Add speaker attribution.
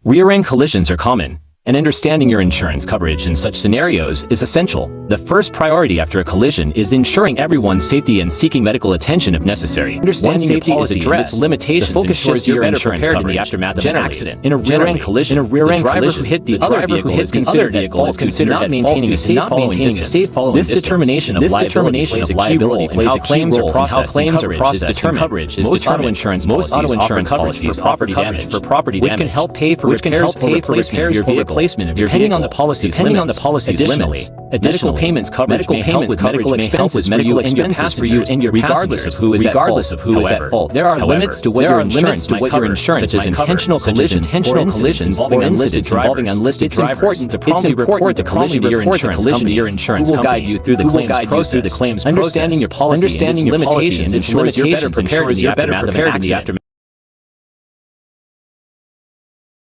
Speaker 1: Rear-end collisions are common, and understanding your insurance coverage in such scenarios is essential. The first priority after a collision is ensuring everyone's safety and seeking medical attention if necessary. Understanding your policy and its limitations ensures you're better prepared in the aftermath of an accident. In a rear-end collision, the driver who hit the other vehicle is considered at fault not maintaining a safe following distance. This determination of liability plays a key role in how claims are processed and coverage is determined. Most auto insurance policies offer coverage for property damage, which can help pay for repairs or replacement of your vehicle. Depending on the policy's limits. Medical payments coverage may help with medical expenses for you and your passengers, regardless of who is at fault. There are limits to what your insurance might cover, such as intentional collisions involving unlisted drivers. It's important to promptly report the collision to your insurance company, who will guide you through the claims process. Understanding your policy and its limitations ensures you're better prepared in the aftermath of an accident.